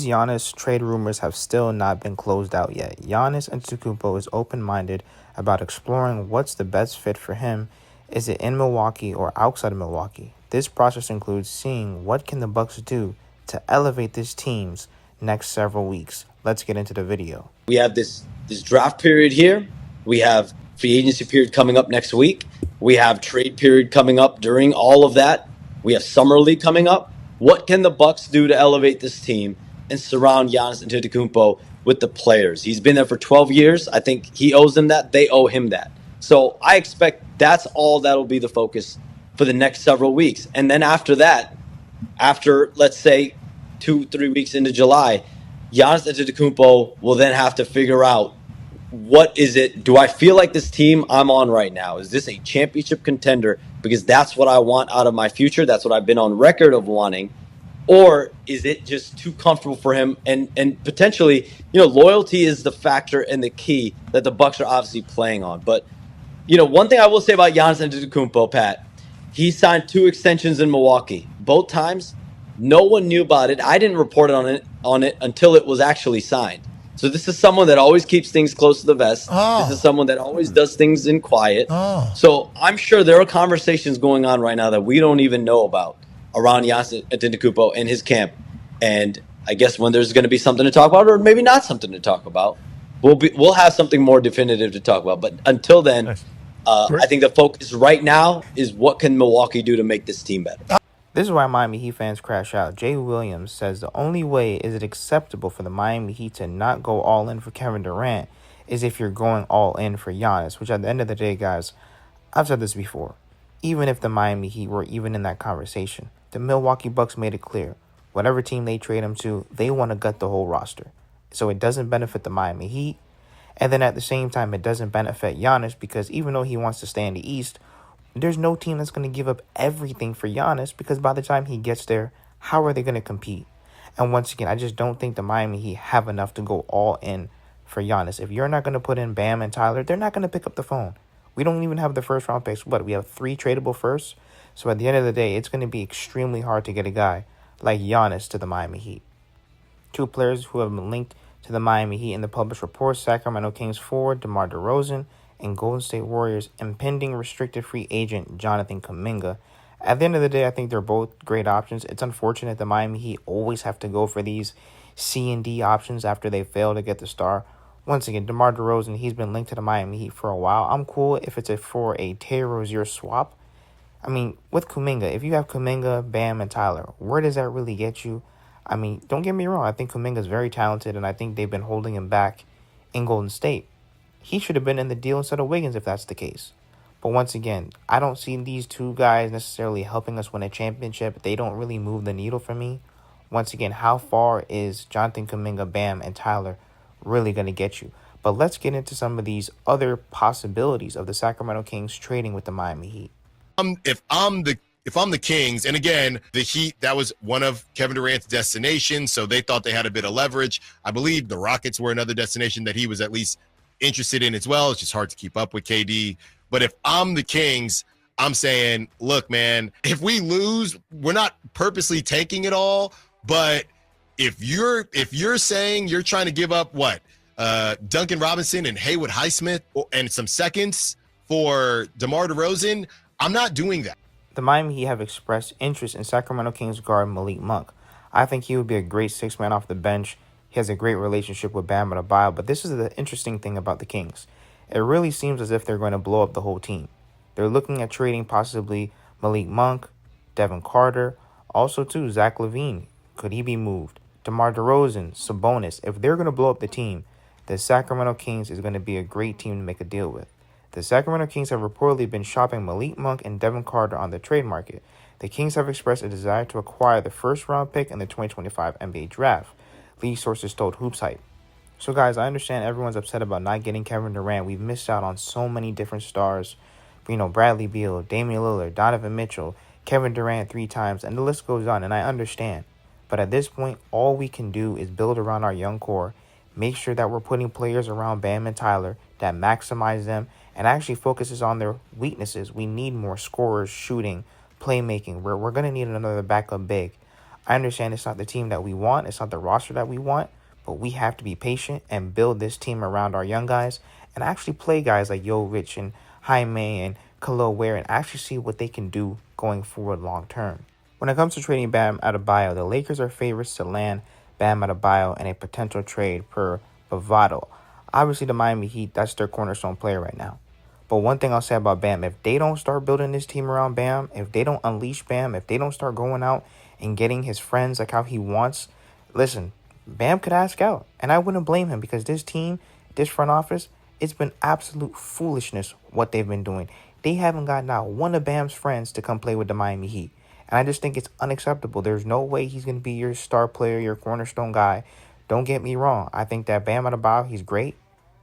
These Giannis trade rumors have still not been closed out yet. Giannis Antetokounmpo is open-minded about exploring what's the best fit for him. Is it in Milwaukee or outside of Milwaukee? This process includes seeing what can the Bucks do to elevate this team's next several weeks. Let's get into the video. We have this draft period here. We have free agency period coming up next week. We have trade period coming up during all of that. We have summer league coming up. What can the Bucks do to elevate this team and surround Giannis Antetokounmpo with the players? He's been there for 12 years. I think he owes them that. They owe him that. So I expect that's all that'll be the focus for the next several weeks. And then after that, after, let's say, 2-3 weeks into July, Giannis Antetokounmpo will then have to figure out, what is it? Do I feel like this team I'm on right now, is this a championship contender? Because that's what I want out of my future. That's what I've been on record of wanting. Or is it just too comfortable for him? And potentially, loyalty is the factor and the key that the Bucks are obviously playing on. But, one thing I will say about Giannis Antetokounmpo, Pat, he signed 2 extensions in Milwaukee. Both times, no one knew about it. I didn't report on it until it was actually signed. So this is someone that always keeps things close to the vest. This is someone that always does things in quiet. So I'm sure there are conversations going on right now that we don't even know about around Giannis Antetokounmpo and his camp. And I guess when there's going to be something to talk about, or maybe not something to talk about, we'll have something more definitive to talk about. But until then, I think the focus right now is what can Milwaukee do to make this team better. This is why Miami Heat fans crash out. Jay Williams says the only way is it acceptable for the Miami Heat to not go all in for Kevin Durant is if you're going all in for Giannis, which at the end of the day, guys, I've said this before. Even if the Miami Heat were even in that conversation, the Milwaukee Bucks made it clear. Whatever team they trade him to, they want to gut the whole roster. So it doesn't benefit the Miami Heat. And then at the same time, it doesn't benefit Giannis because even though he wants to stay in the East, there's no team that's going to give up everything for Giannis because by the time he gets there, how are they going to compete? And once again, I just don't think the Miami Heat have enough to go all in for Giannis. If you're not going to put in Bam and Tyler, they're not going to pick up the phone. We don't even have the first round picks. We have 3 tradable firsts. So at the end of the day, it's going to be extremely hard to get a guy like Giannis to the Miami Heat. 2 players who have been linked to the Miami Heat in the published reports: Sacramento Kings forward DeMar DeRozan and Golden State Warriors impending restricted free agent Jonathan Kuminga. At the end of the day, I think they're both great options. It's unfortunate the Miami Heat always have to go for these C and D options after they fail to get the star. Once again, DeMar DeRozan, he's been linked to the Miami Heat for a while. I'm cool if it's for a Terry Rozier swap. I mean, with Kuminga, if you have Kuminga, Bam, and Tyler, where does that really get you? I mean, don't get me wrong. I think Kuminga's very talented, and I think they've been holding him back in Golden State. He should have been in the deal instead of Wiggins if that's the case. But once again, I don't see these 2 guys necessarily helping us win a championship. They don't really move the needle for me. Once again, how far is Jonathan Kuminga, Bam, and Tyler really going to get you? But let's get into some of these other possibilities of the Sacramento Kings trading with the Miami Heat. If I'm the Kings, and again, the Heat, that was one of Kevin Durant's destinations, so they thought they had a bit of leverage. I believe the Rockets were another destination that he was at least interested in as well. It's just hard to keep up with KD. But if I'm the Kings, I'm saying, look, man, if we lose, we're not purposely taking it all. But if you're saying you're trying to give up Duncan Robinson and Haywood Highsmith and some seconds for DeMar DeRozan, I'm not doing that. The Miami Heat have expressed interest in Sacramento Kings guard Malik Monk. I think he would be a great 6-man off the bench. He has a great relationship with Bam Adebayo, but this is the interesting thing about the Kings. It really seems as if they're going to blow up the whole team. They're looking at trading possibly Malik Monk, Devin Carter, also too Zach LaVine. Could he be moved? DeMar DeRozan, Sabonis. If they're going to blow up the team, the Sacramento Kings is going to be a great team to make a deal with. The Sacramento Kings have reportedly been shopping Malik Monk and Devin Carter on the trade market. The Kings have expressed a desire to acquire the first-round pick in the 2025 NBA Draft. League sources told Hoops Hype. So guys, I understand everyone's upset about not getting Kevin Durant. We've missed out on so many different stars. Bradley Beal, Damian Lillard, Donovan Mitchell, Kevin Durant 3 times, and the list goes on, and I understand. But at this point, all we can do is build around our young core, make sure that we're putting players around Bam and Tyler that maximize them and actually focuses on their weaknesses. We need more scorers, shooting, playmaking. We're going to need another backup big. I understand it's not the team that we want, it's not the roster that we want, but we have to be patient and build this team around our young guys and actually play guys like Yo Rich and Jaime and Khalil Ware and actually see what they can do going forward long term. When it comes to trading Bam Adebayo, the Lakers are favorites to land Bam Adebayo in a potential trade per Bovado. Obviously, the Miami Heat, that's their cornerstone player right now. But one thing I'll say about Bam, if they don't start building this team around Bam, if they don't unleash Bam, if they don't start going out and getting his friends like how he wants, listen, Bam could ask out. And I wouldn't blame him because this team, this front office, it's been absolute foolishness what they've been doing. They haven't gotten out one of Bam's friends to come play with the Miami Heat. And I just think it's unacceptable. There's no way he's going to be your star player, your cornerstone guy. Don't get me wrong. I think that Bam Adebayo, he's great.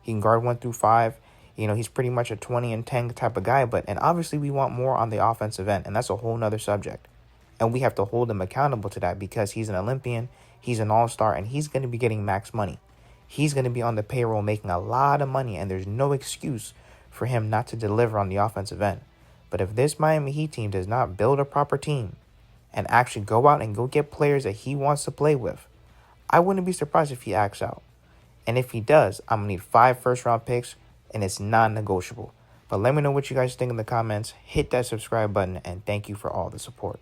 He can guard 1 through 5. You know, he's pretty much a 20 and 10 type of guy. And obviously we want more on the offensive end. And that's a whole nother subject. And we have to hold him accountable to that because he's an Olympian. He's an all-star. And he's going to be getting max money. He's going to be on the payroll making a lot of money. And there's no excuse for him not to deliver on the offensive end. But if this Miami Heat team does not build a proper team and actually go out and go get players that he wants to play with, I wouldn't be surprised if he acts out. And if he does, I'm going to need 5 first-round picks, and it's non-negotiable. But let me know what you guys think in the comments. Hit that subscribe button, and thank you for all the support.